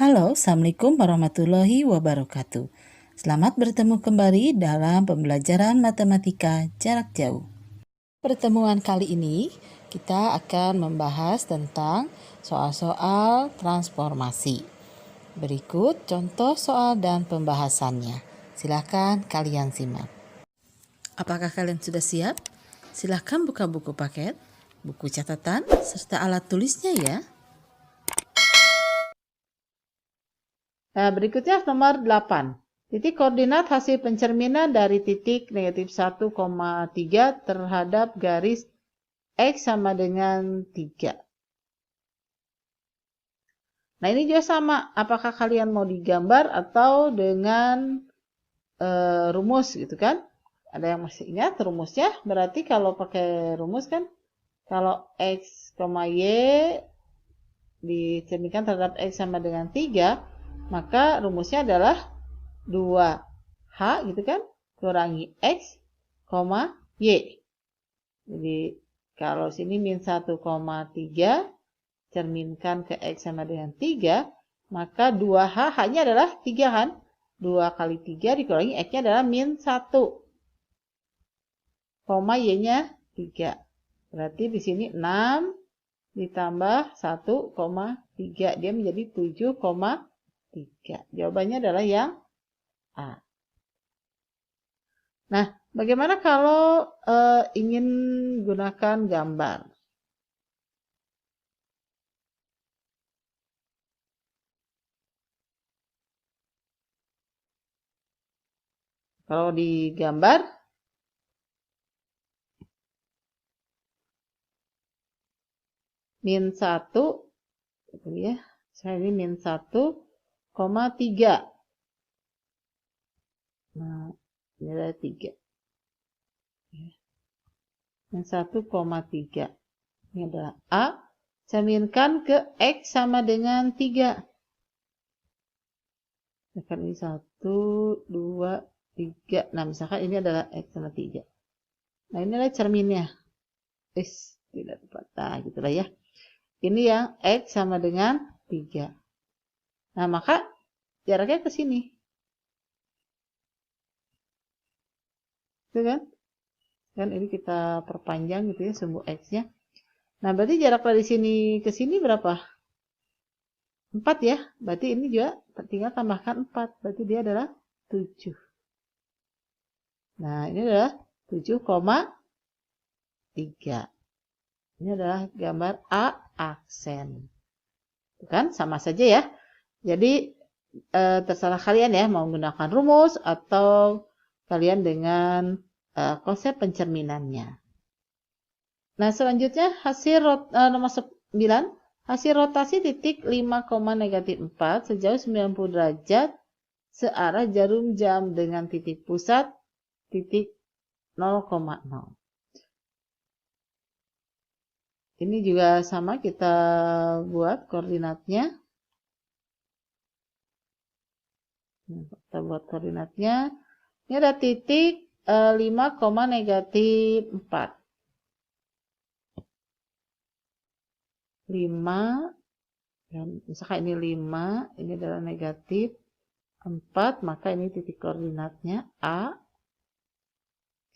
Halo, Assalamualaikum warahmatullahi wabarakatuh. Selamat bertemu kembali dalam pembelajaran matematika jarak jauh. Pertemuan kali ini kita akan membahas tentang soal-soal transformasi. Berikut contoh soal dan pembahasannya. Silakan kalian simak. Apakah kalian sudah siap? Silakan buka buku paket, buku catatan, serta alat tulisnya ya. Nah, berikutnya nomor 8. Titik koordinat hasil pencerminan dari titik negatif 1,3 terhadap garis X sama dengan 3. Nah, ini juga sama. Apakah kalian mau digambar atau dengan rumus gitu kan? Ada yang masih ingat rumusnya? Berarti kalau pakai rumus kan, kalau X, Y dicerminkan terhadap X sama dengan 3, maka rumusnya adalah 2H gitu kan, kurangi X, Y. Jadi kalau sini min 1,3 cerminkan ke X sama dengan 3, maka 2H hanya adalah 3 kan. 2 kali 3 dikurangi X-nya adalah min 1, Y-nya 3. Berarti di sini 6 ditambah 1,3. Dia menjadi 7,3. Jawabannya adalah yang A. Nah, bagaimana kalau ingin gunakan gambar? Kalau digambar, min 1, gitu ya. Saya ini min 1,3. Nah, ini ada 3. Min 1,3. Ini adalah A. Cerminkan ke X sama dengan 3. Misalkan ini 1, 2, 3. Nah, misalkan ini adalah X sama 3. Nah, ini adalah cerminnya. Tidak tepat. Nah, gitulah ya. Ini yang X sama dengan 3. Nah, maka jaraknya ke sini. Itu kan? Kan ini kita perpanjang gitu ya, sumbu X-nya. Nah, berarti jarak dari sini ke sini berapa? 4 ya. Berarti ini juga tinggal tambahkan 4. Berarti dia adalah 7. Nah, ini adalah 7,3. Ini adalah gambar A aksen. Itu kan sama saja ya. Jadi terserah kalian ya mau menggunakan rumus atau kalian dengan konsep pencerminannya. Nah, selanjutnya hasil nomor 9, hasil rotasi titik 5,-4 sejauh 90 derajat searah jarum jam dengan titik pusat titik 0,0. Ini juga sama, kita buat koordinatnya. Kita buat koordinatnya. Ini ada titik 5,-4. 5, misalkan ini 5, ini adalah negatif 4, maka ini titik koordinatnya A.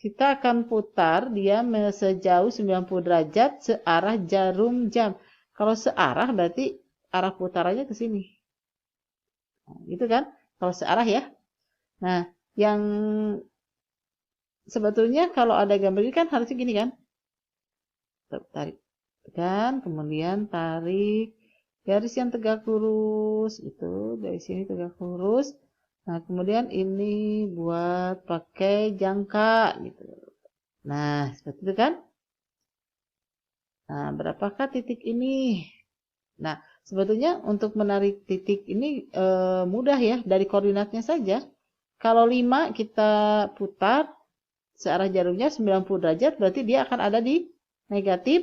Kita akan putar dia sejauh 90 derajat searah jarum jam. Kalau searah berarti arah putarannya ke sini. Nah, gitu kan? Kalau searah ya. Nah, yang sebetulnya kalau ada gambar ini kan harusnya gini kan? Tarik. Kan, kemudian tarik garis yang tegak lurus. Itu dari sini tegak lurus. Nah, kemudian ini buat pakai jangka gitu. Nah, seperti itu kan? Nah, berapakah titik ini? Nah, sebetulnya untuk menarik titik ini mudah ya, dari koordinatnya saja. Kalau 5 kita putar searah jarumnya 90 derajat, berarti dia akan ada di negatif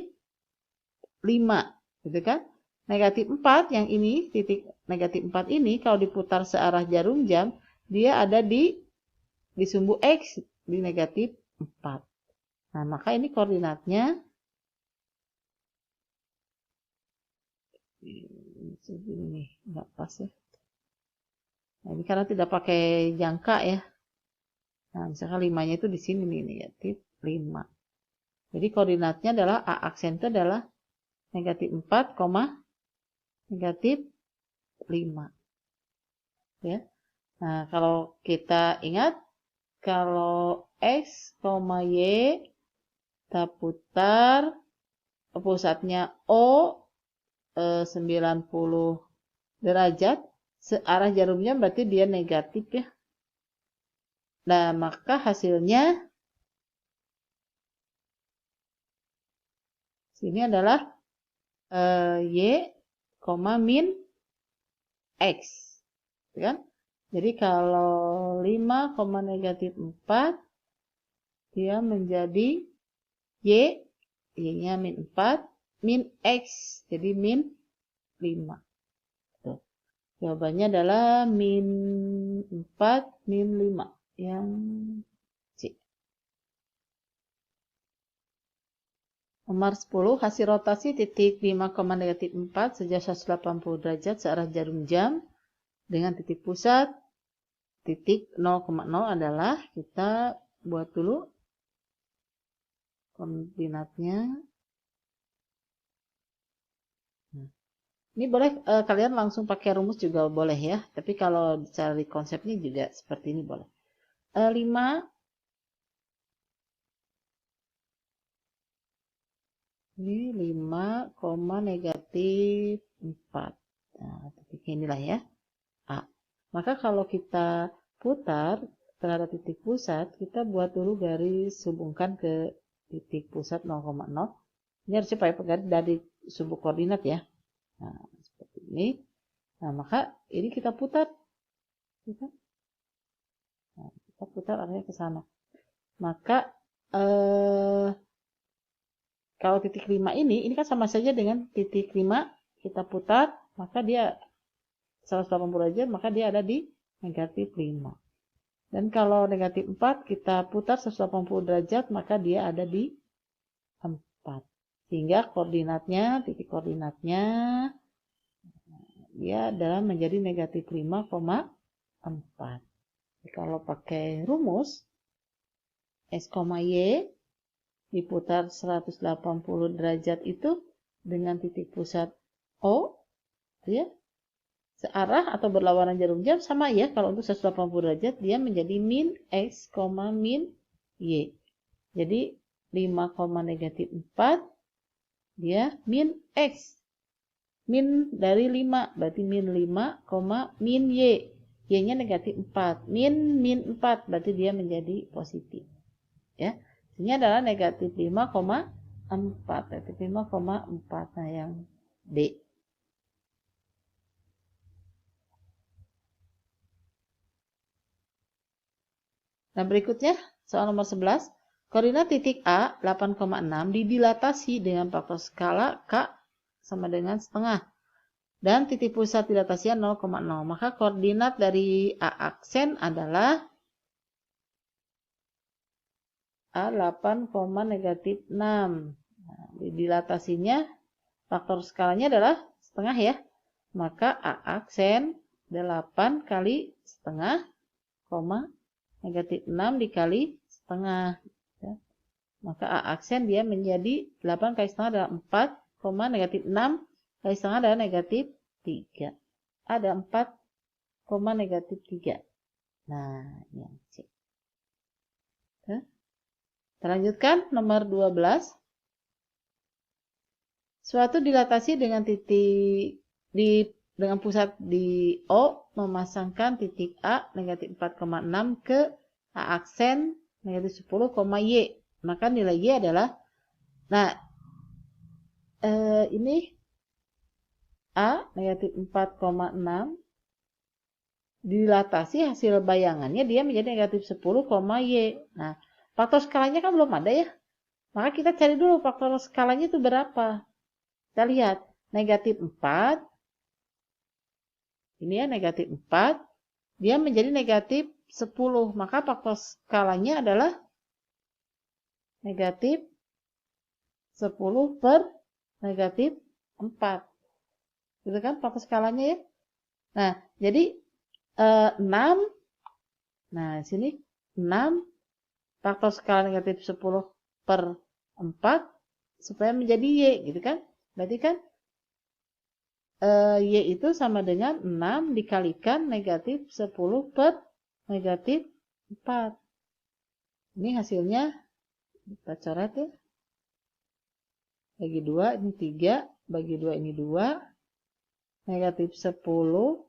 5, gitu kan? Negatif 4 yang ini, titik negatif 4 ini kalau diputar searah jarum jam, dia ada di sumbu X di negatif 4. Nah, maka ini koordinatnya ini nggak pas ya. Nah, ini karena tidak pakai jangka ya. Nah, misalkan 5-nya itu di sini nih, negatif 5. Jadi koordinatnya adalah A aksen itu adalah negatif 4, negatif 5. Ya. Nah, kalau kita ingat, kalau X, Y, kita putar, pusatnya O 90 derajat, searah jarumnya berarti dia negatif ya. Nah, maka hasilnya sini adalah Y, min X. Kan? Jadi kalau 5, negatif 4, dia menjadi Y-nya min 4, min X, jadi min 5. Tuh. Jawabannya adalah min 4, min 5. Yang C. Nomor 10, hasil rotasi titik 5, negatif 4 sejauh 180 derajat searah jarum jam dengan titik pusat titik 0,0 adalah, kita buat dulu koordinatnya. Ini boleh kalian langsung pakai rumus juga boleh ya, tapi kalau cari konsepnya juga seperti ini boleh. 5 ini 5, negatif 4. Nah, titiknya inilah ya, A. Maka kalau kita putar terhadap titik pusat, kita buat dulu garis hubungkan ke titik pusat 0,0. Ini harus pakai garis dari sumbu koordinat ya. Nah, seperti ini. Nah, maka ini kita putar. Nah, kita putar arahnya ke sana. Maka kalau titik 5 ini kan sama saja dengan titik 5 kita putar, maka dia 180 derajat, maka dia ada di negatif 5. Dan kalau negatif 4 kita putar 180 derajat, maka dia ada di 4. Sehingga koordinatnya, titik koordinatnya dia adalah menjadi negatif 5,4. Kalau pakai rumus X, Y diputar 180 derajat itu dengan titik pusat O, ya, searah atau berlawanan jarum jam sama ya. Kalau untuk 180 derajat dia menjadi min X, min Y. Jadi 5, negatif 4 dia min X. Min dari 5 berarti min 5, min Y. Y-nya negatif 4. Min 4 berarti dia menjadi positif. Ya. Ini adalah negatif 5,4. Negatif 5,4. Nah, yang D. Nah, berikutnya soal nomor 11. Koordinat titik A 8,6 didilatasi dengan faktor skala K sama dengan setengah. Dan titik pusat dilatasinya 0,0. Maka koordinat dari A aksen adalah A8, negatif 6. Nah, dilatasinya faktor skalanya adalah setengah ya. Maka A aksen 8 kali setengah, negatif 6 dikali setengah. Ya. Maka A aksen dia menjadi 8 kali setengah adalah 4, negatif 6 kali setengah adalah negatif 3. Ada 4, negatif 3. Nah, yang C. Ya. Kita lanjutkan nomor 12. Suatu dilatasi dengan titik dengan pusat di O memasangkan titik A negatif 4,6 ke A aksen negatif 10, Y. Maka nilai Y adalah, nah ini A negatif 4,6 dilatasi hasil bayangannya dia menjadi negatif 10, Y. Nah, faktor skalanya kan belum ada ya. Maka kita cari dulu faktor skalanya itu berapa. Kita lihat, negatif 4, ini ya negatif 4, dia menjadi negatif 10. Maka faktor skalanya adalah negatif 10 per negatif 4. Gitu kan faktor skalanya ya. Nah, jadi 6. Nah, sini 6 faktor skala negatif 10 per 4 supaya menjadi Y, gitu kan? Berarti kan Y itu sama dengan 6 dikalikan negatif 10 per negatif 4. Ini hasilnya kita coret ya. Bagi 2 ini 3, bagi 2 ini 2. Negatif 10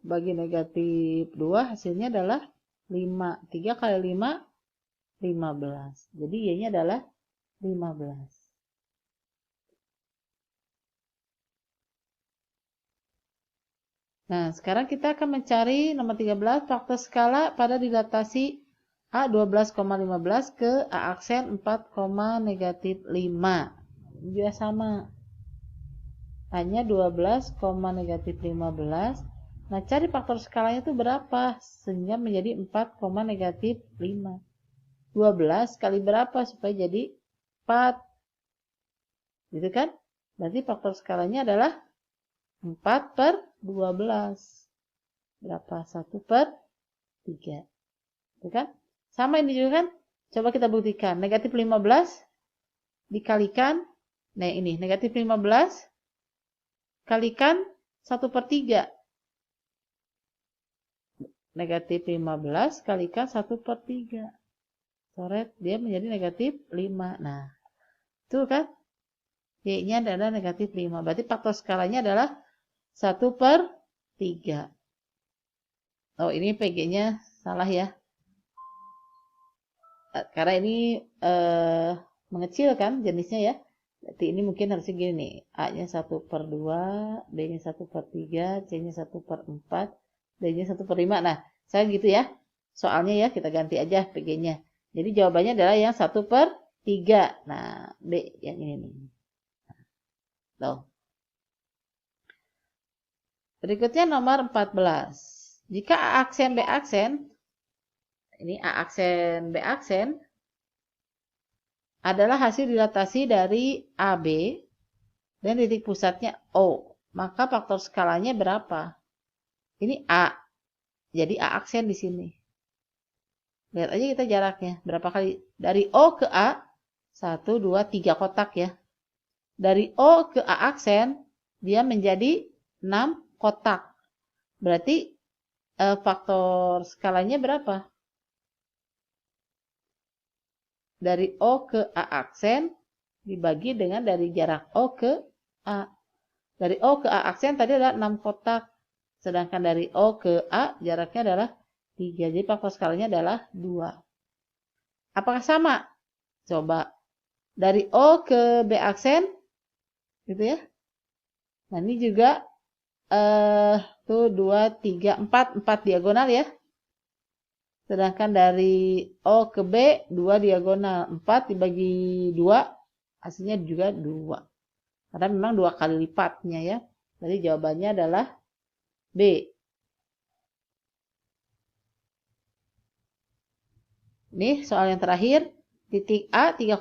bagi negatif 2 hasilnya adalah 5. 3 kali 5, 15. Jadi Y-nya adalah 15. Nah, sekarang kita akan mencari nomor 13 faktor skala pada dilatasi A 12,15 ke A aksen 4, negatif 5. Ini juga sama. Hanya 12, negatif 15. Nah, cari faktor skalanya itu berapa? Sehingga menjadi 4, negatif 5. 12 kali berapa supaya jadi 4? Gitu kan? Berarti faktor skalanya adalah 4 per 12. Berapa? 1 per 3. Gitu kan? Sama ini juga kan? Coba kita buktikan. Negatif 15 dikalikan. Nah, ini. Negatif 15 kalikan 1 per 3. Negatif 15 kalikan 1 per 3. Coret, dia menjadi negatif 5. Nah, itu kan? Y-nya adalah negatif 5. Berarti faktor skalanya adalah 1 per 3. Oh, ini PG-nya salah ya. Karena ini mengecil kan jenisnya ya. Berarti ini mungkin harusnya gini nih. A-nya 1 per 2, B-nya 1 per 3, C-nya 1 per 4, D-nya 1 per 5. Nah, saya gitu ya. Soalnya ya, kita ganti aja PG-nya. Jadi jawabannya adalah yang 1 per 3. Nah, B yang ini nih. Tuh. Berikutnya nomor 14. Jika A aksen B aksen, ini A aksen B aksen, adalah hasil dilatasi dari AB dan titik pusatnya O, maka faktor skalanya berapa? Ini A, jadi A aksen di sini. Lihat aja kita jaraknya, berapa kali? Dari O ke A, 1, 2, 3 kotak ya. Dari O ke A aksen, dia menjadi 6 kotak. Berarti faktor skalanya berapa? Dari O ke A aksen dibagi dengan dari jarak O ke A. Dari O ke A aksen tadi adalah 6 kotak. Sedangkan dari O ke A jaraknya adalah 3. Jadi faktor skalanya adalah 2. Apakah sama? Coba. Dari O ke B aksen. Gitu ya. Nah ini juga tuh 2, 3, 4 diagonal ya. Sedangkan dari O ke B 2 diagonal. 4 dibagi 2 hasilnya juga 2. Karena memang 2 kali lipatnya ya. Jadi jawabannya adalah B. Nih soal yang terakhir. Titik A 3,6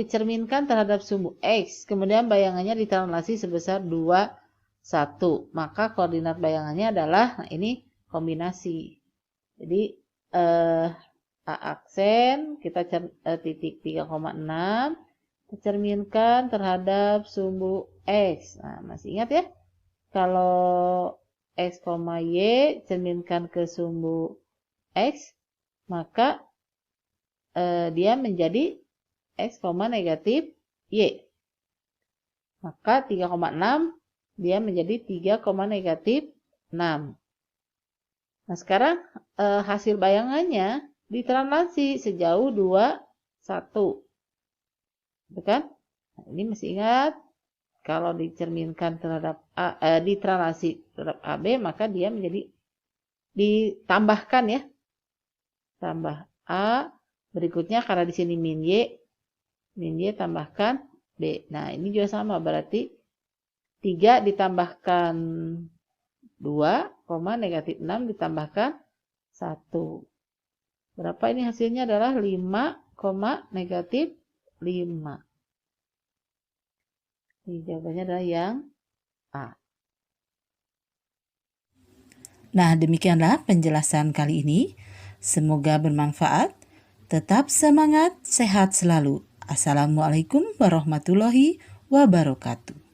dicerminkan terhadap sumbu X. Kemudian bayangannya ditranslasi sebesar 2, 1. Maka koordinat bayangannya adalah, nah ini kombinasi. Jadi A aksen kita titik 3,6 dicerminkan terhadap sumbu X. Nah, masih ingat ya? Kalau X, Y cerminkan ke sumbu X, maka dia menjadi X, negatif Y. Maka 3,6 dia menjadi 3, negatif 6. Nah, sekarang hasil bayangannya ditranslasi sejauh 2, 1. Betul kan? Nah, ini masih ingat, kalau dicerminkan terhadap ditranslasi terhadap AB, maka dia menjadi ditambahkan ya. Tambah A, berikutnya karena di sini min Y tambahkan B. Nah, ini juga sama, berarti 3 ditambahkan 2, negatif 6 ditambahkan 1. Berapa ini hasilnya adalah 5, negatif 5. Ini jawabannya adalah yang A. Nah, demikianlah penjelasan kali ini. Semoga bermanfaat. Tetap semangat, sehat selalu. Assalamualaikum warahmatullahi wabarakatuh.